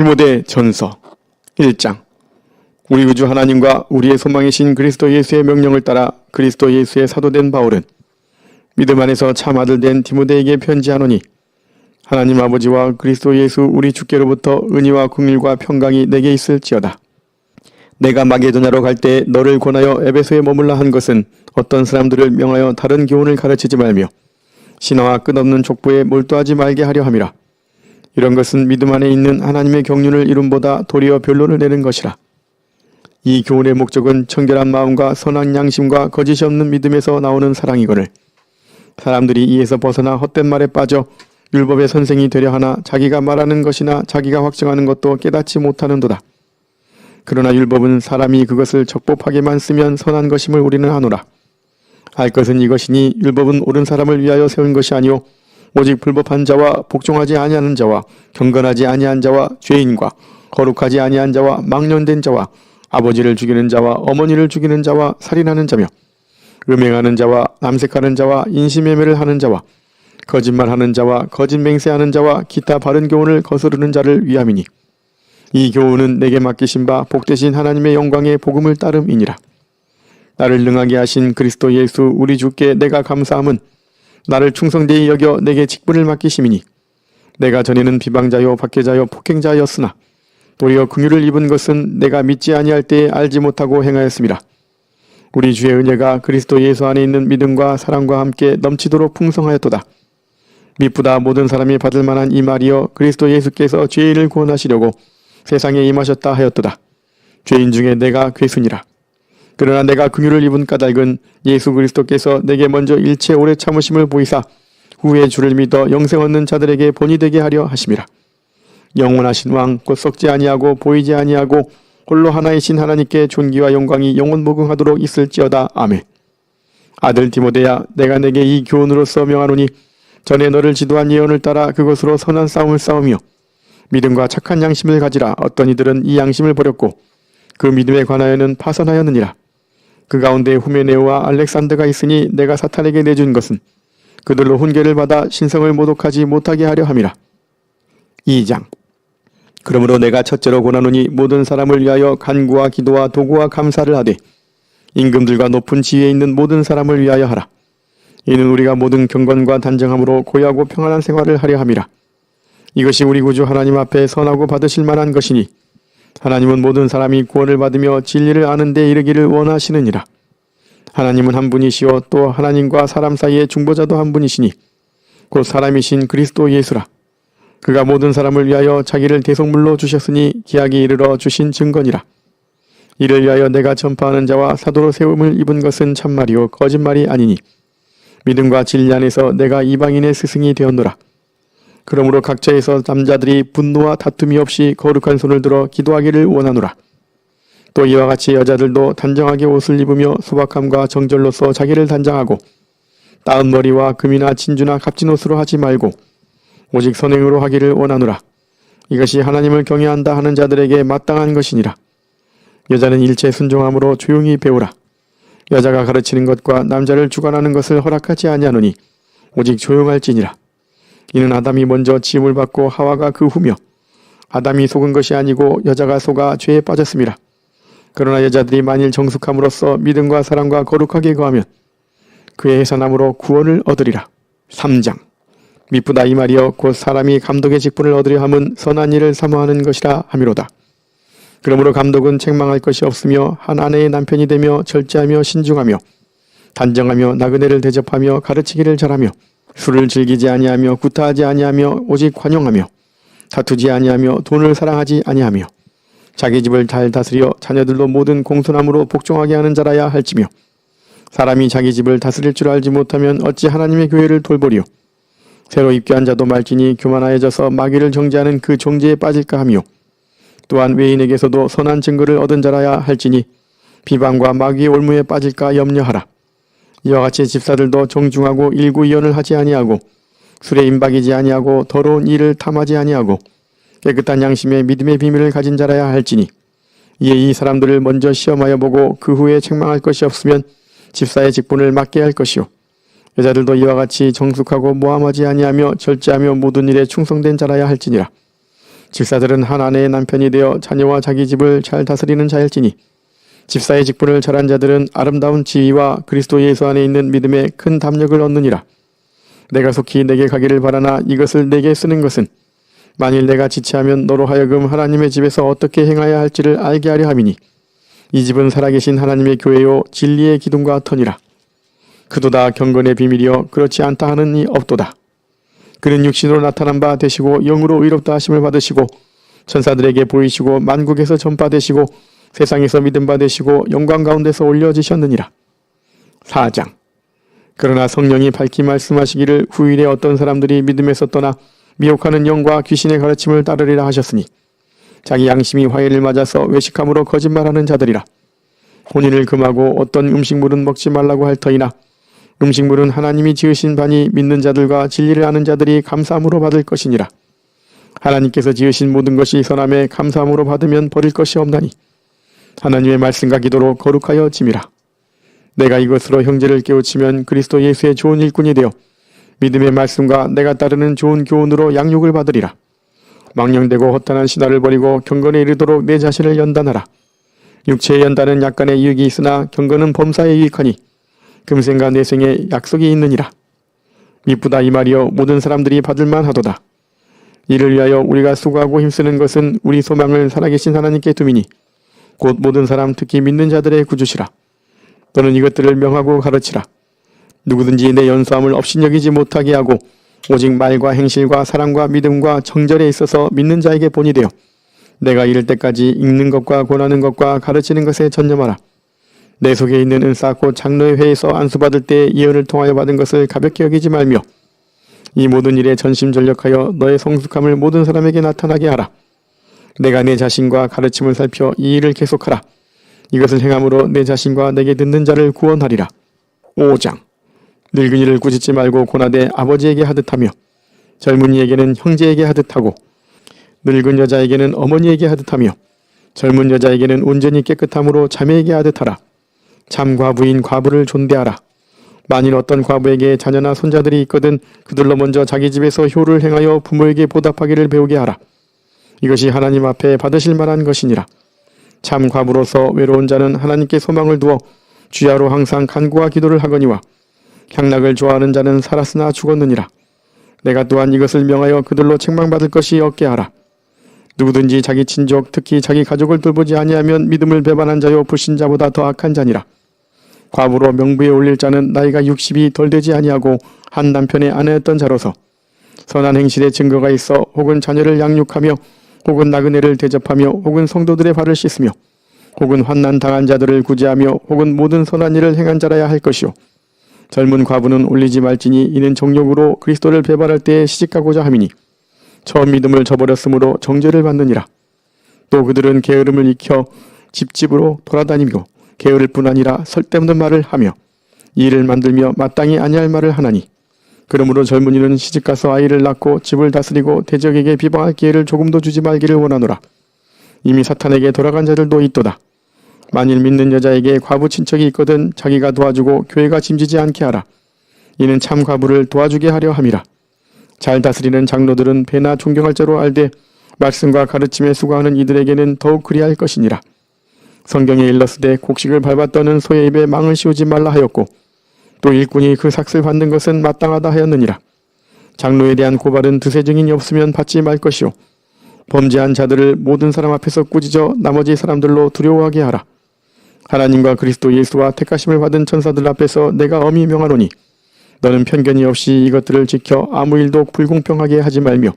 디모데 전서 1장. 우리 구주 하나님과 우리의 소망이신 그리스도 예수의 명령을 따라 그리스도 예수의 사도된 바울은 믿음 안에서 참 아들 된 디모데에게 편지하노니, 하나님 아버지와 그리스도 예수 우리 주께로부터 은혜와 긍휼과 평강이 내게 있을지어다. 내가 마게도냐로 갈 때 너를 권하여 에베소에 머물라 한 것은 어떤 사람들을 명하여 다른 교훈을 가르치지 말며 신화와 끝없는 족보에 몰두하지 말게 하려 함이라. 이런 것은 믿음 안에 있는 하나님의 경륜을 이룸보다 도리어 변론을 내는 것이라. 이 교훈의 목적은 청결한 마음과 선한 양심과 거짓이 없는 믿음에서 나오는 사랑이거늘, 사람들이 이에서 벗어나 헛된 말에 빠져 율법의 선생이 되려 하나 자기가 말하는 것이나 자기가 확증하는 것도 깨닫지 못하는도다. 그러나 율법은 사람이 그것을 적법하게만 쓰면 선한 것임을 우리는 아노라. 알 것은 이것이니 율법은 옳은 사람을 위하여 세운 것이 아니오 오직 불법한 자와 복종하지 아니하는 자와 경건하지 아니한 자와 죄인과 거룩하지 아니한 자와 망령된 자와 아버지를 죽이는 자와 어머니를 죽이는 자와 살인하는 자며 음행하는 자와 남색하는 자와 인신매매를 하는 자와 거짓말하는 자와 거짓 맹세하는 자와 기타 바른 교훈을 거스르는 자를 위함이니, 이 교훈은 내게 맡기신 바 복되신 하나님의 영광의 복음을 따름이니라. 나를 능하게 하신 그리스도 예수 우리 주께 내가 감사함은 나를 충성되이 여겨 내게 직분을 맡기심이니, 내가 전에는 비방자요 박해자요 폭행자였으나 도리어 긍휼을 입은 것은 내가 믿지 아니할 때에 알지 못하고 행하였음이라. 우리 주의 은혜가 그리스도 예수 안에 있는 믿음과 사랑과 함께 넘치도록 풍성하였도다. 미쁘다 모든 사람이 받을 만한 이 말이여 그리스도 예수께서 죄인을 구원하시려고 세상에 임하셨다 하였도다. 죄인 중에 내가 괴순이라. 그러나 내가 긍휼을 입은 까닭은 예수 그리스도께서 내게 먼저 일체 오래 참으심을 보이사 후에 주를 믿어 영생 얻는 자들에게 본이 되게 하려 하심이라. 영원하신 왕 곧 썩지 아니하고 보이지 아니하고 홀로 하나이신 하나님께 존귀와 영광이 영원 무궁하도록 있을지어다. 아멘. 아들 디모데야, 내가 내게 이 교훈으로서 명하노니 전에 너를 지도한 예언을 따라 그것으로 선한 싸움을 싸우며 믿음과 착한 양심을 가지라. 어떤 이들은 이 양심을 버렸고 그 믿음에 관하여는 파선하였느니라. 그 가운데 후메네오와 알렉산더가 있으니 내가 사탄에게 내준 것은 그들로 훈계를 받아 신성을 모독하지 못하게 하려 함이라. 2장. 그러므로 내가 첫째로 권하노니 모든 사람을 위하여 간구와 기도와 도구와 감사를 하되 임금들과 높은 지위에 있는 모든 사람을 위하여 하라. 이는 우리가 모든 경건과 단정함으로 고요하고 평안한 생활을 하려 함이라. 이것이 우리 구주 하나님 앞에 선하고 받으실 만한 것이니, 하나님은 모든 사람이 구원을 받으며 진리를 아는 데 이르기를 원하시느니라. 하나님은 한 분이시요 또 하나님과 사람 사이의 중보자도 한 분이시니 곧 사람이신 그리스도 예수라. 그가 모든 사람을 위하여 자기를 대속물로 주셨으니 기약이 이르러 주신 증거니라. 이를 위하여 내가 전파하는 자와 사도로 세움을 입은 것은 참말이요 거짓말이 아니니, 믿음과 진리 안에서 내가 이방인의 스승이 되었노라. 그러므로 각처에서 남자들이 분노와 다툼이 없이 거룩한 손을 들어 기도하기를 원하노라. 또 이와 같이 여자들도 단정하게 옷을 입으며 소박함과 정절로서 자기를 단장하고 따은 머리와 금이나 진주나 값진 옷으로 하지 말고 오직 선행으로 하기를 원하노라. 이것이 하나님을 경외한다 하는 자들에게 마땅한 것이니라. 여자는 일체 순종함으로 조용히 배우라. 여자가 가르치는 것과 남자를 주관하는 것을 허락하지 아니하노니 오직 조용할지니라. 이는 아담이 먼저 지음을 받고 하와가 그 후며 아담이 속은 것이 아니고 여자가 속아 죄에 빠졌음이라. 그러나 여자들이 만일 정숙함으로써 믿음과 사랑과 거룩하게 거하면 그의 해산함으로 구원을 얻으리라. 3장. 미쁘다 이 말이여 곧 사람이 감독의 직분을 얻으려 함은 선한 일을 사모하는 것이라 함이로다. 그러므로 감독은 책망할 것이 없으며 한 아내의 남편이 되며 절제하며 신중하며 단정하며 나그네를 대접하며 가르치기를 잘하며 술을 즐기지 아니하며 구타하지 아니하며 오직 관용하며 다투지 아니하며 돈을 사랑하지 아니하며 자기 집을 잘 다스려 자녀들도 모든 공손함으로 복종하게 하는 자라야 할지며, 사람이 자기 집을 다스릴 줄 알지 못하면 어찌 하나님의 교회를 돌보리요. 새로 입교한 자도 말지니 교만하여져서 마귀를 정죄하는 그 정죄에 빠질까 하며, 또한 외인에게서도 선한 증거를 얻은 자라야 할지니 비방과 마귀의 올무에 빠질까 염려하라. 이와 같이 집사들도 정중하고 일구이연을 하지 아니하고 술에 임박이지 아니하고 더러운 일을 탐하지 아니하고 깨끗한 양심의 믿음의 비밀을 가진 자라야 할지니, 이에 이 사람들을 먼저 시험하여 보고 그 후에 책망할 것이 없으면 집사의 직분을 맡게 할 것이요. 여자들도 이와 같이 정숙하고 모함하지 아니하며 절제하며 모든 일에 충성된 자라야 할지니라. 집사들은 한 아내의 남편이 되어 자녀와 자기 집을 잘 다스리는 자일지니 집사의 직분을 잘한 자들은 아름다운 지위와 그리스도 예수 안에 있는 믿음에 큰 담력을 얻느니라. 내가 속히 내게 가기를 바라나 이것을 내게 쓰는 것은 만일 내가 지체하면 너로 하여금 하나님의 집에서 어떻게 행하여야 할지를 알게 하려 함이니 이 집은 살아계신 하나님의 교회요 진리의 기둥과 터니라. 그도다 경건의 비밀이여 그렇지 않다 하는 이 없도다. 그는 육신으로 나타난 바 되시고 영으로 의롭다 하심을 받으시고 천사들에게 보이시고 만국에서 전파되시고 세상에서 믿음 받으시고 영광 가운데서 올려지셨느니라. 4장. 그러나 성령이 밝히 말씀하시기를 후일에 어떤 사람들이 믿음에서 떠나 미혹하는 영과 귀신의 가르침을 따르리라 하셨으니 자기 양심이 화해를 맞아서 외식함으로 거짓말하는 자들이라. 혼인을 금하고 어떤 음식물은 먹지 말라고 할 터이나 음식물은 하나님이 지으신 바니 믿는 자들과 진리를 아는 자들이 감사함으로 받을 것이니라. 하나님께서 지으신 모든 것이 선함에 감사함으로 받으면 버릴 것이 없나니 하나님의 말씀과 기도로 거룩하여 짐이라. 내가 이것으로 형제를 깨우치면 그리스도 예수의 좋은 일꾼이 되어 믿음의 말씀과 내가 따르는 좋은 교훈으로 양육을 받으리라. 망령되고 허탄한 신화를 버리고 경건에 이르도록 내 자신을 연단하라. 육체의 연단은 약간의 유익이 있으나 경건은 범사에 유익하니 금생과 내생에 약속이 있느니라. 미쁘다 이 말이여 모든 사람들이 받을만 하도다. 이를 위하여 우리가 수고하고 힘쓰는 것은 우리 소망을 살아계신 하나님께 두미니 곧 모든 사람 특히 믿는 자들의 구주시라. 너는 이것들을 명하고 가르치라. 누구든지 내 연소함을 업신여기지 못하게 하고 오직 말과 행실과 사랑과 믿음과 정절에 있어서 믿는 자에게 본이 되어 내가 이를 때까지 읽는 것과 권하는 것과 가르치는 것에 전념하라. 내 속에 있는 은사 곧 장로의 회에서 안수받을 때 예언을 통하여 받은 것을 가볍게 여기지 말며 이 모든 일에 전심전력하여 너의 성숙함을 모든 사람에게 나타나게 하라. 내가 내 자신과 가르침을 살펴 이 일을 계속하라. 이것을 행함으로 내 자신과 내게 듣는 자를 구원하리라. 5장. 늙은이를 꾸짖지 말고 고나되 아버지에게 하듯하며 젊은이에게는 형제에게 하듯하고 늙은 여자에게는 어머니에게 하듯하며 젊은 여자에게는 온전히 깨끗함으로 자매에게 하듯하라. 참 과부인 과부를 존대하라. 만일 어떤 과부에게 자녀나 손자들이 있거든 그들로 먼저 자기 집에서 효를 행하여 부모에게 보답하기를 배우게 하라. 이것이 하나님 앞에 받으실 만한 것이니라. 참 과부로서 외로운 자는 하나님께 소망을 두어 주야로 항상 간구와 기도를 하거니와 향락을 좋아하는 자는 살았으나 죽었느니라. 내가 또한 이것을 명하여 그들로 책망받을 것이 없게 하라. 누구든지 자기 친족 특히 자기 가족을 돌보지 아니하면 믿음을 배반한 자요 불신자보다 더 악한 자니라. 과부로 명부에 올릴 자는 나이가 60이 덜 되지 아니하고 한 남편의 아내였던 자로서 선한 행실의 증거가 있어 혹은 자녀를 양육하며 혹은 나그네를 대접하며 혹은 성도들의 발을 씻으며 혹은 환난 당한 자들을 구제하며 혹은 모든 선한 일을 행한 자라야 할 것이요 젊은 과부는 올리지 말지니 이는 정욕으로 그리스도를 배반할 때에 시집가고자 함이니 처음 믿음을 저버렸으므로 정죄를 받느니라. 또 그들은 게으름을 익혀 집집으로 돌아다니고 게으를 뿐 아니라 설데없는 말을 하며 이 일을 만들며 마땅히 아니할 말을 하나니 그러므로 젊은이는 시집가서 아이를 낳고 집을 다스리고 대적에게 비방할 기회를 조금도 주지 말기를 원하노라. 이미 사탄에게 돌아간 자들도 있도다. 만일 믿는 여자에게 과부 친척이 있거든 자기가 도와주고 교회가 짐지지 않게 하라. 이는 참 과부를 도와주게 하려 함이라. 잘 다스리는 장로들은 배나 존경할 자로 알되 말씀과 가르침에 수고하는 이들에게는 더욱 그리할 것이니라. 성경에 일렀으되 곡식을 밟았더는 소의 입에 망을 씌우지 말라 하였고 또 일꾼이 그 삭슬 받는 것은 마땅하다 하였느니라. 장로에 대한 고발은 드세 증인이 없으면 받지 말 것이요 범죄한 자들을 모든 사람 앞에서 꾸짖어 나머지 사람들로 두려워하게 하라. 하나님과 그리스도 예수와 택하심을 받은 천사들 앞에서 내가 엄히 명하노니 너는 편견이 없이 이것들을 지켜 아무 일도 불공평하게 하지 말며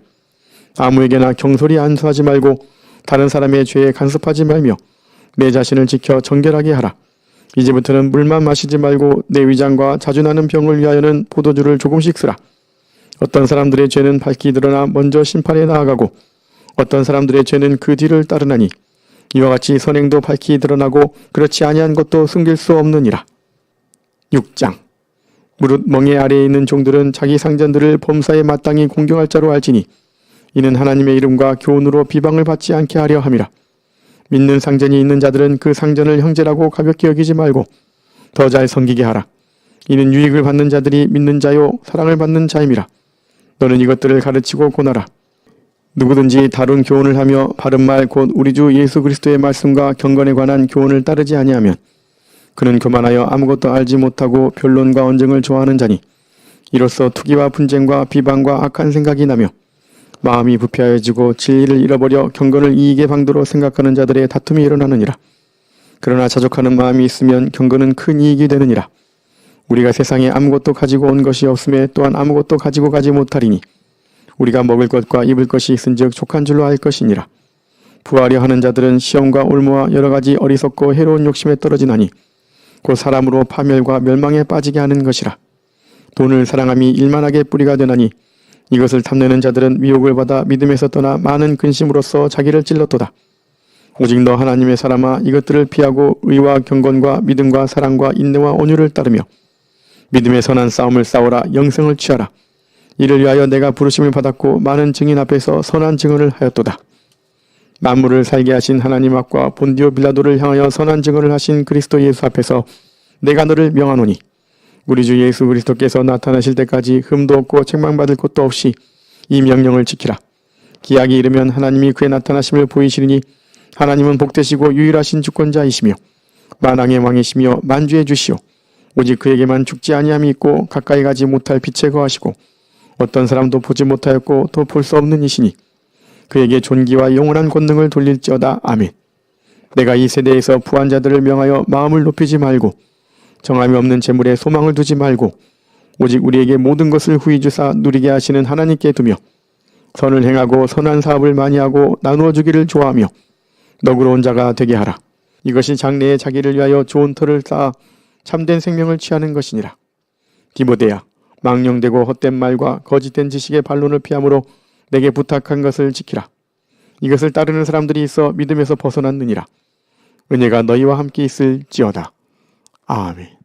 아무에게나 경솔히 안수하지 말고 다른 사람의 죄에 간섭하지 말며 내 자신을 지켜 정결하게 하라. 이제부터는 물만 마시지 말고 내 위장과 자주 나는 병을 위하여는 포도주를 조금씩 쓰라. 어떤 사람들의 죄는 밝히 드러나 먼저 심판에 나아가고 어떤 사람들의 죄는 그 뒤를 따르나니 이와 같이 선행도 밝히 드러나고 그렇지 아니한 것도 숨길 수 없느니라. 6장. 무릇 멍에 아래에 있는 종들은 자기 상전들을 범사에 마땅히 공경할 자로 알지니 이는 하나님의 이름과 교훈으로 비방을 받지 않게 하려 함이라. 믿는 상전이 있는 자들은 그 상전을 형제라고 가볍게 여기지 말고 더 잘 섬기게 하라. 이는 유익을 받는 자들이 믿는 자요 사랑을 받는 자임이라. 너는 이것들을 가르치고 권하라. 누구든지 다른 교훈을 하며 바른 말 곧 우리 주 예수 그리스도의 말씀과 경건에 관한 교훈을 따르지 아니하면 그는 교만하여 아무것도 알지 못하고 변론과 언쟁을 좋아하는 자니 이로써 투기와 분쟁과 비방과 악한 생각이 나며 마음이 부패하여지고 진리를 잃어버려 경건을 이익의 방도로 생각하는 자들의 다툼이 일어나느니라. 그러나 자족하는 마음이 있으면 경건은 큰 이익이 되느니라. 우리가 세상에 아무것도 가지고 온 것이 없음에 또한 아무것도 가지고 가지 못하리니 우리가 먹을 것과 입을 것이 있은즉 족한 줄로 알 것이니라. 부하려 하는 자들은 시험과 올무와 여러 가지 어리석고 해로운 욕심에 떨어지나니 곧 사람으로 파멸과 멸망에 빠지게 하는 것이라. 돈을 사랑함이 일만하게 뿌리가 되나니 이것을 탐내는 자들은 미혹을 받아 믿음에서 떠나 많은 근심으로써 자기를 찔렀도다. 오직 너 하나님의 사람아 이것들을 피하고 의와 경건과 믿음과 사랑과 인내와 온유를 따르며 믿음의 선한 싸움을 싸우라. 영생을 취하라. 이를 위하여 내가 부르심을 받았고 많은 증인 앞에서 선한 증언을 하였도다. 만물을 살게 하신 하나님 앞과 본디오 빌라도를 향하여 선한 증언을 하신 그리스도 예수 앞에서 내가 너를 명하노니 우리 주 예수 그리스도께서 나타나실 때까지 흠도 없고 책망받을 것도 없이 이 명령을 지키라. 기약이 이르면 하나님이 그의 나타나심을 보이시리니 하나님은 복되시고 유일하신 주권자이시며 만왕의 왕이시며 만주의 주시오. 오직 그에게만 죽지 아니함이 있고 가까이 가지 못할 빛에 거하시고 어떤 사람도 보지 못하였고 또 볼 수 없는 이시니 그에게 존귀와 영원한 권능을 돌릴지어다. 아멘. 내가 이 세대에서 부한 자들을 명하여 마음을 높이지 말고 정함이 없는 재물에 소망을 두지 말고 오직 우리에게 모든 것을 후히 주사 누리게 하시는 하나님께 두며 선을 행하고 선한 사업을 많이 하고 나누어 주기를 좋아하며 너그러운 자가 되게 하라. 이것이 장래에 자기를 위하여 좋은 터를 쌓아 참된 생명을 취하는 것이니라. 디모데야, 망령되고 헛된 말과 거짓된 지식의 반론을 피하므로 내게 부탁한 것을 지키라. 이것을 따르는 사람들이 있어 믿음에서 벗어났느니라. 은혜가 너희와 함께 있을지어다. 아멘.